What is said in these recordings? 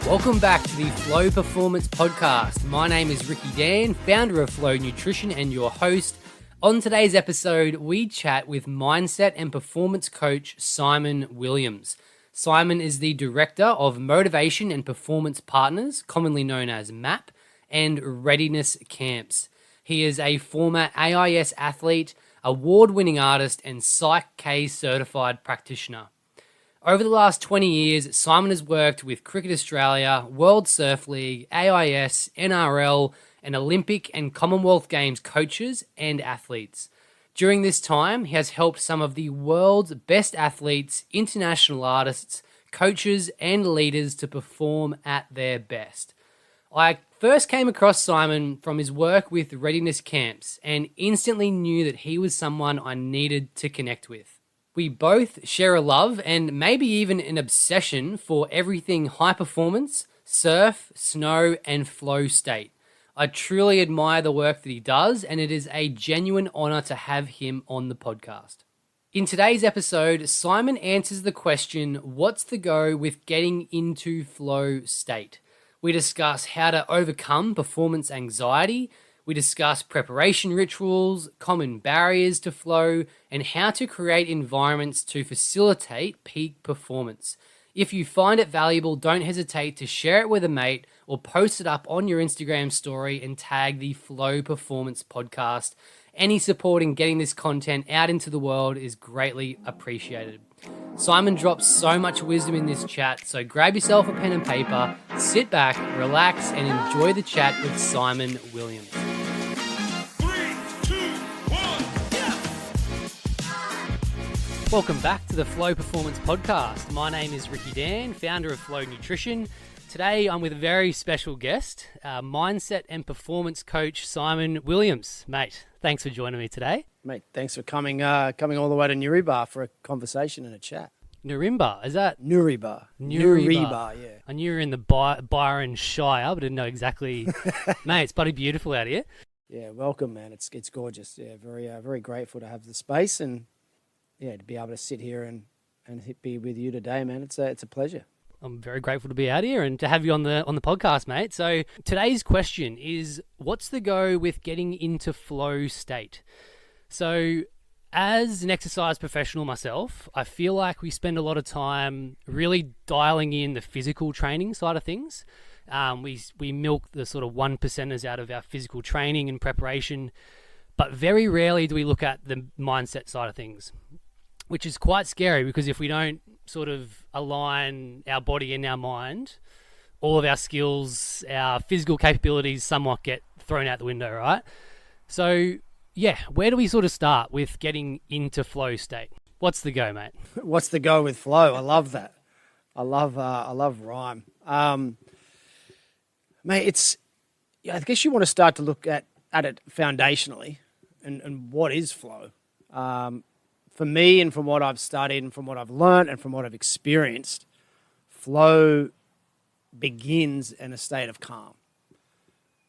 Welcome back to the Flow Performance Podcast. My name is Ricky Dan, founder of Flow Nutrition and your host. On today's episode, we chat with mindset and performance coach Simon Williams. Simon is the director of Motivation and Performance Partners, commonly known as MAPP, and Readiness Camps. He is a former AIS athlete, award-winning artist, and Psych K certified practitioner. Over the last 20 years, Simon has worked with Cricket Australia, World Surf League, AIS, NRL, and Olympic and Commonwealth Games coaches and athletes. During this time, he has helped some of the world's best athletes, international artists, coaches, and leaders to perform at their best. I first came across Simon from his work with Readiness Camps and instantly knew that he was someone I needed to connect with. We both share a love and maybe even an obsession for everything high performance, surf, snow, and flow state. I truly admire the work that he does, and it is a genuine honor to have him on the podcast. In today's episode, Simon answers the question, what's the go with getting into flow state? We discuss how to overcome performance anxiety. We discuss preparation rituals, common barriers to flow, and how to create environments to facilitate peak performance. If you find it valuable, don't hesitate to share it with a mate or post it up on your Instagram story and tag the Flow Performance Podcast. Any support in getting this content out into the world is greatly appreciated. Simon drops so much wisdom in this chat, so grab yourself a pen and paper, sit back, relax, and enjoy the chat with Simon Williams. Welcome back to the Flow Performance Podcast. My name is Ricky Dan, founder of Flow Nutrition. Today I'm with a very special guest, mindset and performance coach Simon Williams. Mate, thanks for joining me today. Mate, thanks for coming all the way to Nuribar for a conversation and a chat. Nuribar, is that? Nuribar, yeah. I knew you were in the Byron Shire, but I didn't know exactly. Mate, it's bloody beautiful out here. Yeah, welcome, man. It's gorgeous. Yeah, very grateful to have the space and to be able to sit here and be with you today, man. It's a pleasure. I'm very grateful to be out here and to have you on the podcast, mate. So today's question is, what's the go with getting into flow state? So as an exercise professional myself, I feel like we spend a lot of time really dialing in the physical training side of things. We milk the sort of 1%ers out of our physical training and preparation, but very rarely do we look at the mindset side of things, which is quite scary because if we don't sort of align our body and our mind, all of our skills, our physical capabilities somewhat get thrown out the window, right? So, yeah, where do we sort of start with getting into flow state? What's the go, mate? What's the go with flow? I love that. I love rhyme. Mate, I guess you want to start to look at it foundationally and what is flow. For me and from what I've studied and from what I've learned and from what I've experienced, flow begins in a state of calm.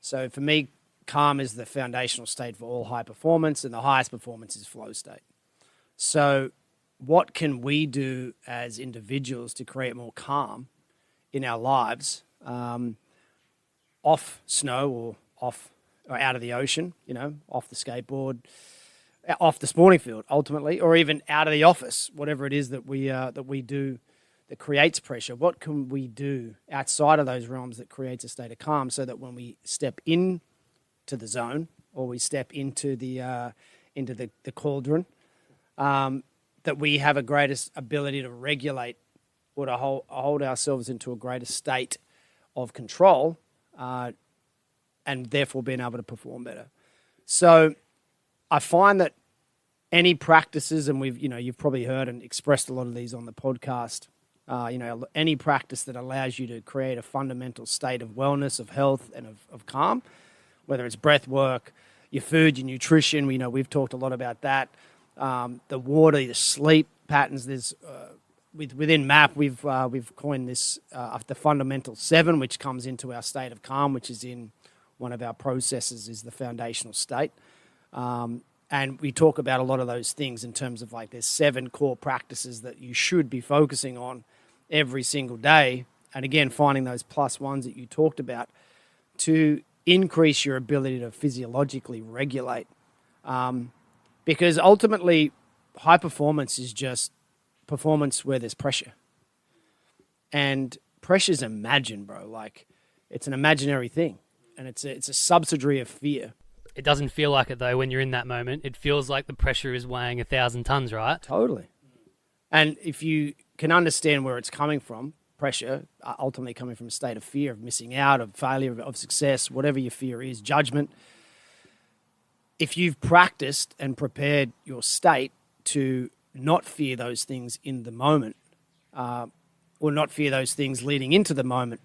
So for me, calm is the foundational state for all high performance, and the highest performance is flow state. So what can we do as individuals to create more calm in our lives, off snow or out of the ocean, off the skateboard, off the sporting field, ultimately, or even out of the office, whatever it is that we do that creates pressure. What can we do outside of those realms that creates a state of calm, so that when we step into the zone or we step into the cauldron, that we have a greatest ability to regulate or to hold ourselves into a greater state of control, and therefore being able to perform better. So I find that any practices, and you've probably heard and expressed a lot of these on the podcast, any practice that allows you to create a fundamental state of wellness, of health, and of calm, whether it's breath work, your food, your nutrition, we've talked a lot about that, the water, the sleep patterns. There's within MAPP, we've coined this the fundamental 7, which comes into our state of calm, which is in one of our processes, is the foundational state. And we talk about a lot of those things in terms of there's 7 core practices that you should be focusing on every single day And again, finding those plus ones that you talked about to increase your ability to physiologically regulate. Because ultimately, high performance is just performance where there's pressure. And pressure's imagined, bro. Like, it's an imaginary thing. And it's a subsidiary of fear. It doesn't feel like it, though, when you're in that moment. It feels like the pressure is weighing 1,000 tons, right? Totally. And if you can understand where it's coming from, pressure, ultimately coming from a state of fear, of missing out, of failure, of success, whatever your fear is, judgment. If you've practiced and prepared your state to not fear those things in the moment, or not fear those things leading into the moment,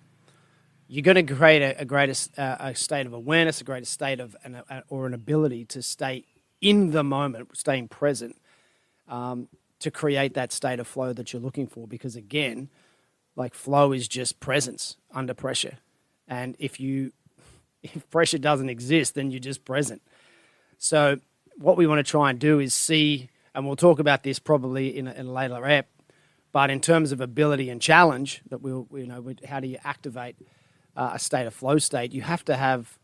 you're going to create a greater state of awareness, a greater state of an ability to stay in the moment, staying present, to create that state of flow that you're looking for. Because again, like, flow is just presence under pressure. And if pressure doesn't exist, then you're just present. So what we want to try and do is see, and we'll talk about this probably in a later app, but in terms of ability and challenge, that how do you activate a state of flow state? You have to have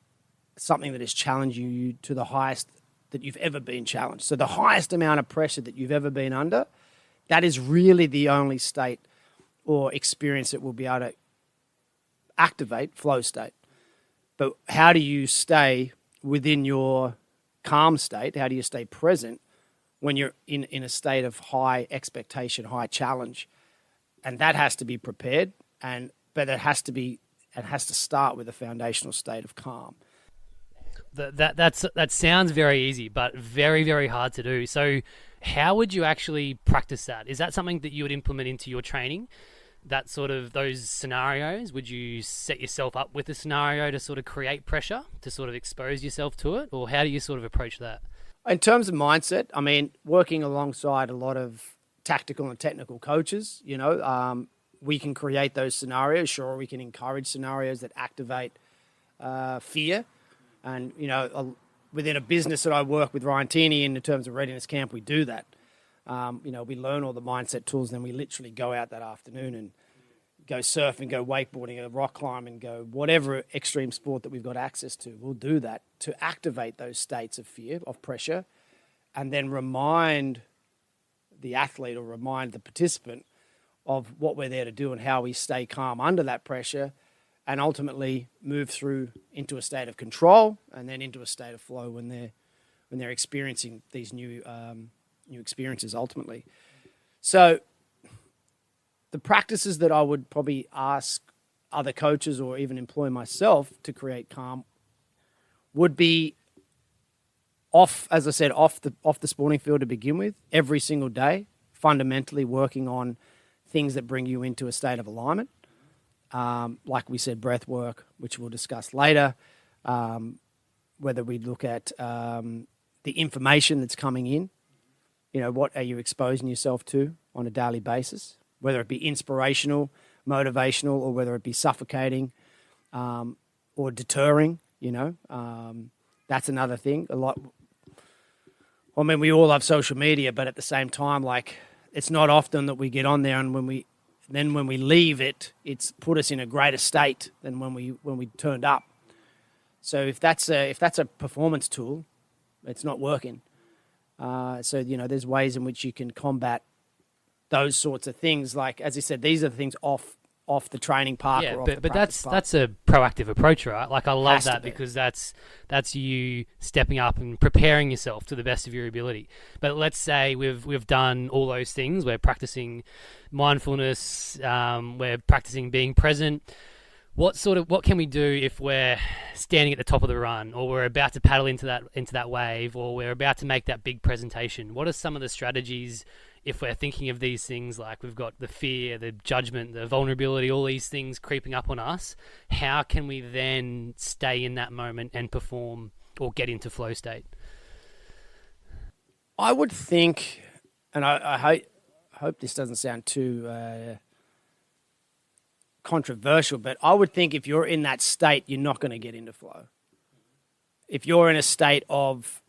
something that is challenging you to the highest that you've ever been challenged. So the highest amount of pressure that you've ever been under, that is really the only state or experience that will be able to activate flow state. But how do you stay within your calm state? How do you stay present when you're in a state of high expectation, high challenge? And that has to be prepared, but it has to start with a foundational state of calm. That sounds very easy, but very, very hard to do. So how would you actually practice that? Is that something that you would implement into your training? That sort of those scenarios? Would you set yourself up with a scenario to sort of create pressure, to sort of expose yourself to it? Or how do you sort of approach that? In terms of mindset, I mean, working alongside a lot of tactical and technical coaches, we can create those scenarios. Sure, we can encourage scenarios that activate fear. And, within a business that I work with Ryan Tierney in terms of Readiness Camp, we do that. We learn all the mindset tools, then we literally go out that afternoon and go surfing, go wakeboarding, go rock climbing, go whatever extreme sport that we've got access to. We'll do that to activate those states of fear, of pressure, and then remind the athlete or remind the participant of what we're there to do and how we stay calm under that pressure, and ultimately move through into a state of control and then into a state of flow when they're experiencing these new experiences ultimately. So the practices that I would probably ask other coaches or even employ myself to create calm would be off the sporting field to begin with, every single day, fundamentally working on things that bring you into a state of alignment. Like we said, breath work, which we'll discuss later, whether we look at the information that's coming in, what are you exposing yourself to on a daily basis, whether it be inspirational, motivational, or whether it be suffocating or deterring, that's another thing. We all have social media, but at the same time, like, it's not often that we get on there, and when we leave it, it's put us in a greater state than when we turned up. So if that's a performance tool, it's not working. There's ways in which you can combat those sorts of things. Like, as I said, these are the things off the training park. Yeah, or off but the that's park. that's a proactive approach, right? Like, I love that be. because that's you stepping up and preparing yourself to the best of your ability. But let's say we've done all those things. We're practicing mindfulness. We're practicing being present. What can we do if we're standing at the top of the run, or we're about to paddle into that wave, or we're about to make that big presentation? What are some of the strategies if we're thinking of these things, like we've got the fear, the judgment, the vulnerability, all these things creeping up on us? How can we then stay in that moment and perform or get into flow state? I would think, and I hope this doesn't sound too controversial, but I would think if you're in that state, you're not going to get into flow. If you're in a state of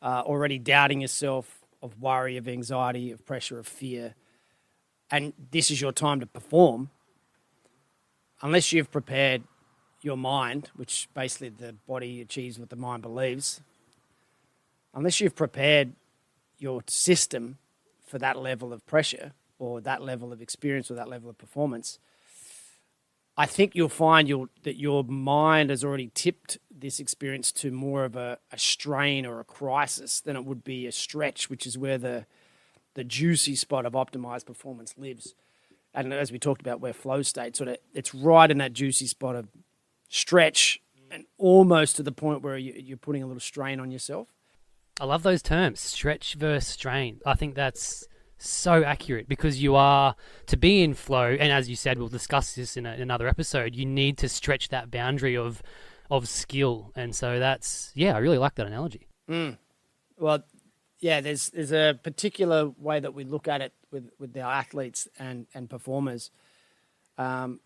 already doubting yourself, of worry, of anxiety, of pressure, of fear, and this is your time to perform, unless you've prepared your mind, which basically the body achieves what the mind believes, unless you've prepared your system for that level of pressure or that level of experience or that level of performance, I think you'll find that your mind has already tipped this experience to more of a strain or a crisis than it would be a stretch, which is where the juicy spot of optimized performance lives. And as we talked about, where flow state, sort of, it's right in that juicy spot of stretch and almost to the point where you're putting a little strain on yourself. I love those terms, stretch versus strain. I think that's so accurate, because you are, to be in flow, and as you said, we'll discuss this in another episode, you need to stretch that boundary of skill. And so that's, I really like that analogy. Well, yeah, there's a particular way that we look at it with our athletes and performers. And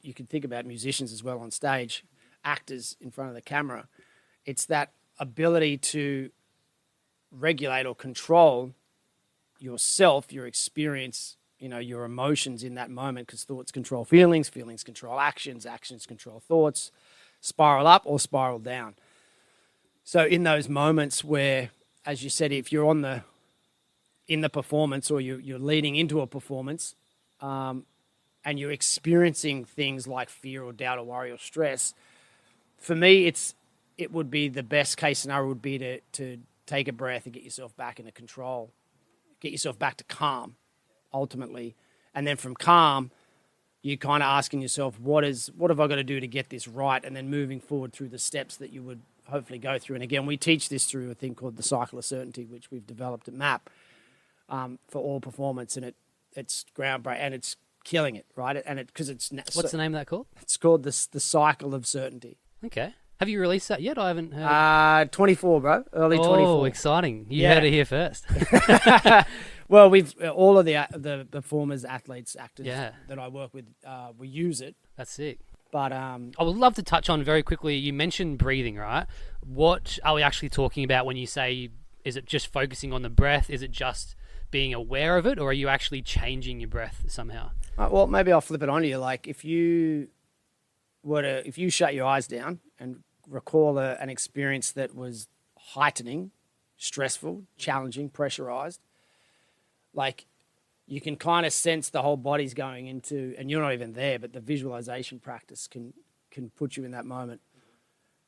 you can think about musicians as well on stage, actors in front of the camera. It's that ability to regulate or control yourself, your experience, your emotions in that moment, because thoughts control feelings, feelings control actions, actions control thoughts, spiral up or spiral down. So in those moments where, as you said, if you're in the performance or you're leading into a performance, and you're experiencing things like fear or doubt or worry or stress, for me, it would be the best case scenario would be to take a breath and get yourself back into control, get yourself back to calm, ultimately. And then from calm, you're kind of asking yourself, what have I got to do to get this right? And then moving forward through the steps that you would hopefully go through. And again, we teach this through a thing called the cycle of certainty, which we've developed at MAPP for all performance. And it's groundbreaking and it's killing it, right? And because it's... What's the name of that called? It's called the cycle of certainty. Okay. Have you released that yet? I haven't heard. 24, bro. Early 24. Oh, exciting. You heard it here first. Well, all of the performers, athletes, actors that I work with, we use it. That's sick. But I would love to touch on very quickly, you mentioned breathing, right? What are we actually talking about when you say, is it just focusing on the breath? Is it just being aware of it? Or are you actually changing your breath somehow? Well, maybe I'll flip it on you. Like if you shut your eyes down and recall an experience that was heightening, stressful, challenging, pressurized, like you can kind of sense the whole body's going into, and you're not even there, but the visualization practice can put you in that moment.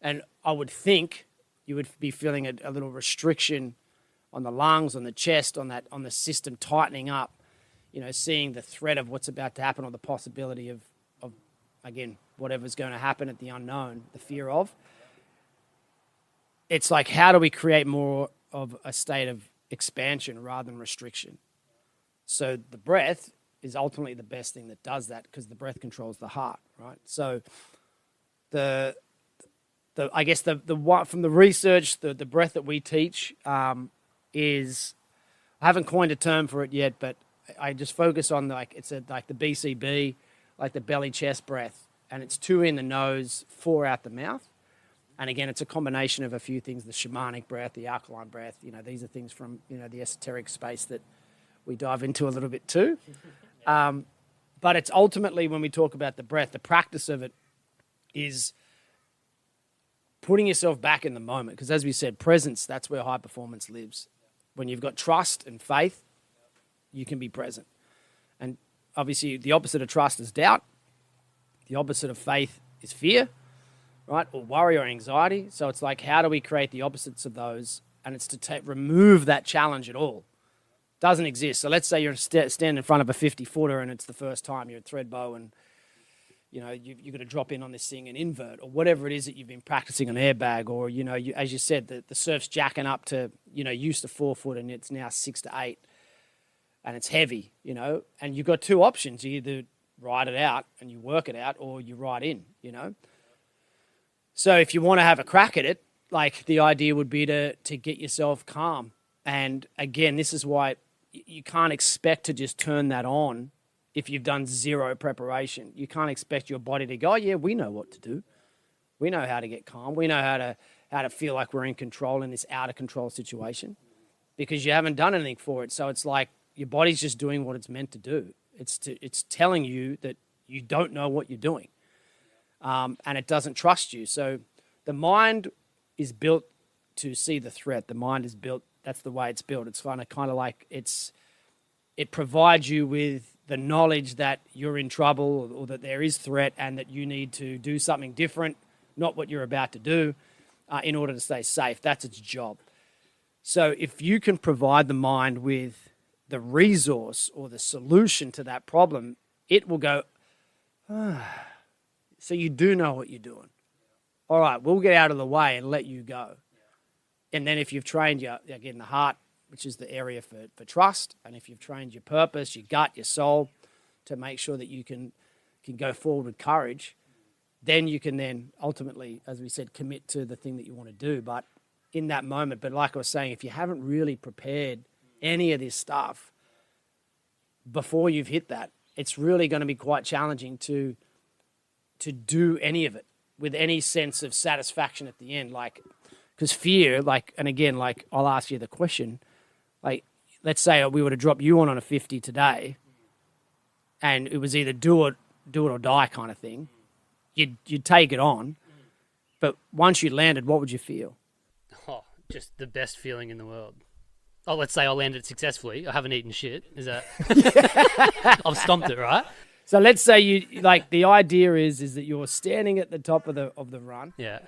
And I would think you would be feeling a little restriction on the lungs, on the chest, on the system tightening up, seeing the threat of what's about to happen or the possibility of again, whatever's going to happen at the unknown, the fear of. It's like, how do we create more of a state of expansion rather than restriction? So the breath is ultimately the best thing that does that, because the breath controls the heart, right? So I guess the one from the research, the breath that we teach is, I haven't coined a term for it yet, but I just focus on like the BCB, like the belly chest breath, and it's 2 in the nose, 4 out the mouth. And again, it's a combination of a few things, the shamanic breath, the alkaline breath, these are things from, the esoteric space that we dive into a little bit too. But it's ultimately, when we talk about the breath, the practice of it is putting yourself back in the moment. Because as we said, presence, that's where high performance lives. When you've got trust and faith, you can be present. And obviously, the opposite of trust is doubt. The opposite of faith is fear, right? Or worry or anxiety. So it's like, how do we create the opposites of those? And it's to remove that challenge at all. Doesn't exist. So let's say you're standing in front of a 50-footer and it's the first time you're at Threadbow and, you're going to drop in on this thing and invert or whatever it is that you've been practicing on airbag, or, as you said, the surf's jacking up to, used to 4 foot and it's now 6 to 8 and it's heavy, and you've got 2 options. You either ride it out and you work it out, or you ride in, So if you want to have a crack at it, like the idea would be to get yourself calm. And again, this is why you can't expect to just turn that on if you've done zero preparation. You can't expect your body to go, oh, yeah, we know what to do. We know how to get calm. We know how to feel like we're in control in this out of control situation, because you haven't done anything for it. So it's like your body's just doing what it's meant to do. It's telling you that you don't know what you're doing. and it doesn't trust you. So the mind is built to see the threat. The mind is built, that's the way it's built. It's kind of like it provides you with the knowledge that you're in trouble or that there is threat and that you need to do something different, not what you're about to do, in order to stay safe. That's its job. So if you can provide the mind with the resource or the solution to that problem, it will go, so you do know what you're doing. All right, we'll get out of the way and let you go. And then if you've trained again, the heart, which is the area for trust, and if you've trained your purpose, your gut, your soul, to make sure that you can go forward with courage, then you can then ultimately, as we said, commit to the thing that you want to do. But in that moment, but like I was saying, if you haven't really prepared any of this stuff before you've hit that, it's really going to be quite challenging to do any of it with any sense of satisfaction at the end. Like, because fear, like, and again, like, I'll ask you the question, like, let's say we were to drop you on a 50 today, and it was either do it or die kind of thing. You'd take it on, but once you landed, what would you feel? Oh, just the best feeling in the world. Oh, let's say I landed successfully. I haven't eaten shit. Is that? I've stomped it, right? So let's say you, like, the idea is that you're standing at the top of the run. Yeah.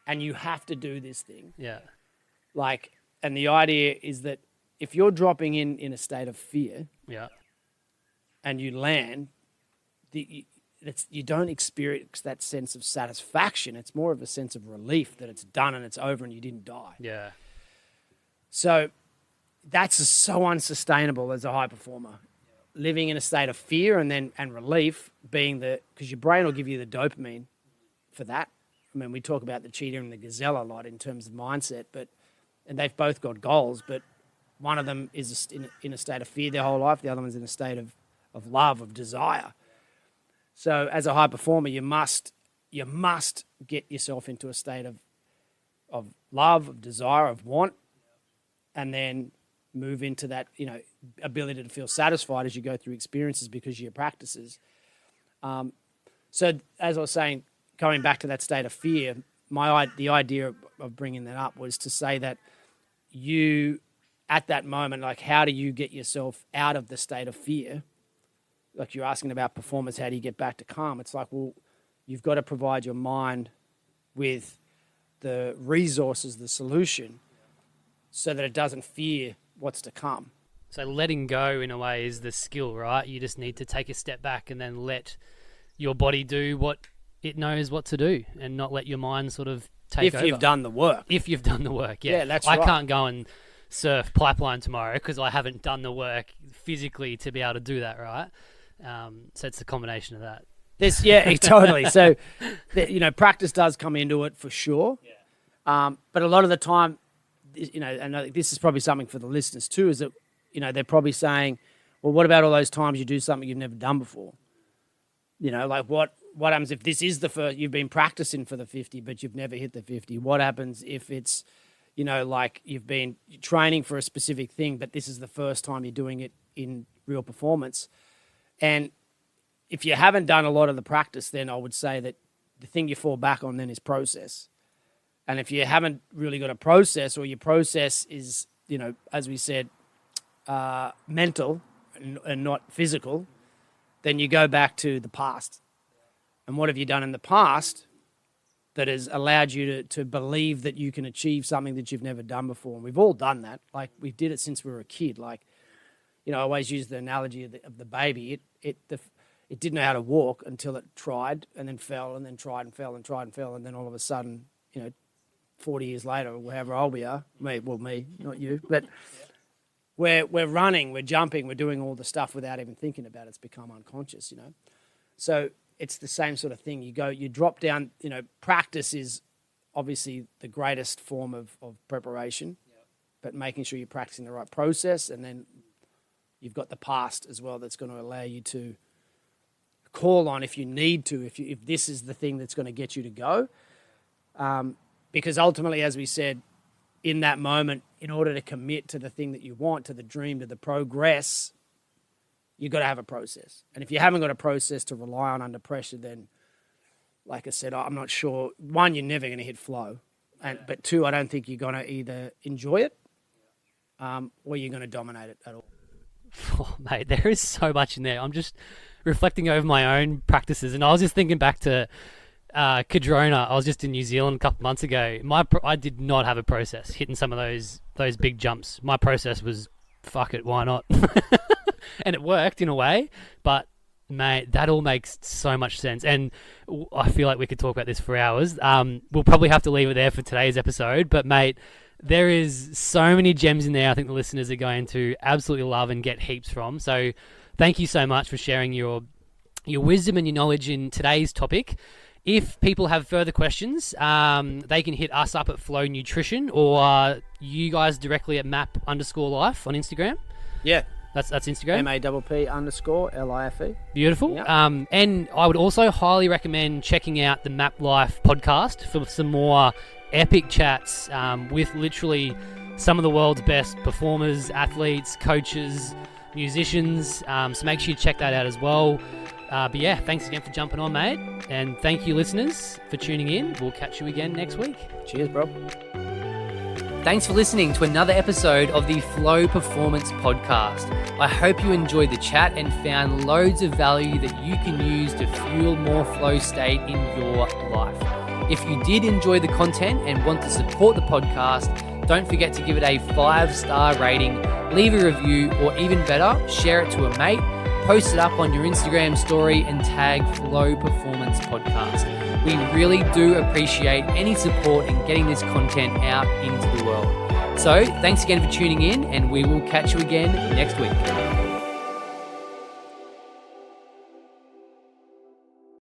And you have to do this thing. Yeah. Like, and the idea is that if you're dropping in a state of fear. Yeah. And you land, you don't experience that sense of satisfaction. It's more of a sense of relief that it's done and it's over and you didn't die. Yeah. So that's so unsustainable as a high performer. Living in a state of fear and relief being because your brain will give you the dopamine for that. I mean, we talk about the cheetah and the gazelle a lot in terms of mindset, and they've both got goals, but one of them is in a state of fear their whole life. The other one's in a state of love, of desire. So as a high performer, you must get yourself into a state of love, of desire, of want, and then move into that, ability to feel satisfied as you go through experiences because of your practices. So as I was saying, going back to that state of fear, the idea of bringing that up was to say that you, at that moment, like, how do you get yourself out of the state of fear? Like, you're asking about performance, how do you get back to calm? It's like, well, you've got to provide your mind with the resources, the solution, so that it doesn't fear what's to come. So letting go, in a way, is the skill, right? You just need to take a step back and then let your body do what it knows what to do and not let your mind sort of take over. If you've done the work. If you've done the work, yeah. Yeah, that's right. I can't go and surf Pipeline tomorrow because I haven't done the work physically to be able to do that, right? So it's a combination of that. Totally. So, practice does come into it for sure. Yeah. But a lot of the time, and I think this is probably something for the listeners too, is that, they're probably saying, well, what about all those times you do something you've never done before? Like what happens if this is the first, you've been practicing for the 50, but you've never hit the 50? What happens if it's, like you've been training for a specific thing, but this is the first time you're doing it in real performance? And if you haven't done a lot of the practice, then I would say that the thing you fall back on then is process. And if you haven't really got a process, or your process is, as we said, mental and not physical, then you go back to the past. And what have you done in the past that has allowed you to believe that you can achieve something that you've never done before? And we've all done that. Like, we did it since we were a kid. Like, I always use the analogy of the baby. It didn't know how to walk until it tried, and then fell, and then tried and fell and tried and fell. And then all of a sudden, 40 years later, or however old we are, me, not you, but we're running, we're jumping, we're doing all the stuff without even thinking about it. It's become unconscious, So it's the same sort of thing. You drop down, practice is obviously the greatest form of preparation, but making sure you're practicing the right process, and then you've got the past as well that's going to allow you to call on if you need to, if this is the thing that's going to get you to go. Because ultimately, as we said, in that moment, in order to commit to the thing that you want, to the dream, to the progress, you've got to have a process. And if you haven't got a process to rely on under pressure, then like I said, I'm not sure. One, you're never going to hit flow. But two, I don't think you're going to either enjoy it or you're going to dominate it at all. Oh, mate, there is so much in there. I'm just reflecting over my own practices, and I was just thinking back to Cadrona. I was just in New Zealand a couple months ago. I did not have a process hitting some of those big jumps. My process was, fuck it, why not? And it worked in a way, but mate, that all makes so much sense. And I feel like we could talk about this for hours. We'll probably have to leave it there for today's episode, but mate, there is so many gems in there I think the listeners are going to absolutely love and get heaps from. So thank you so much for sharing your wisdom and your knowledge in today's topic. If people have further questions, they can hit us up at Flow Nutrition or you guys directly at MAPP_life on Instagram. Yeah. That's Instagram. MAPP_LIFE. Beautiful. Yep. And I would also highly recommend checking out the MAPP Life podcast for some more epic chats with literally some of the world's best performers, athletes, coaches, musicians. So make sure you check that out as well. But yeah, thanks again for jumping on, mate. And thank you, listeners, for tuning in. We'll catch you again next week. Cheers, bro. Thanks for listening to another episode of the Flow Performance Podcast. I hope you enjoyed the chat and found loads of value that you can use to fuel more flow state in your life. If you did enjoy the content and want to support the podcast, don't forget to give it a 5-star rating, leave a review, or even better, share it to a mate, post it up on your Instagram story and tag Flow Performance Podcast. We really do appreciate any support in getting this content out into the world. So thanks again for tuning in, and we will catch you again next week.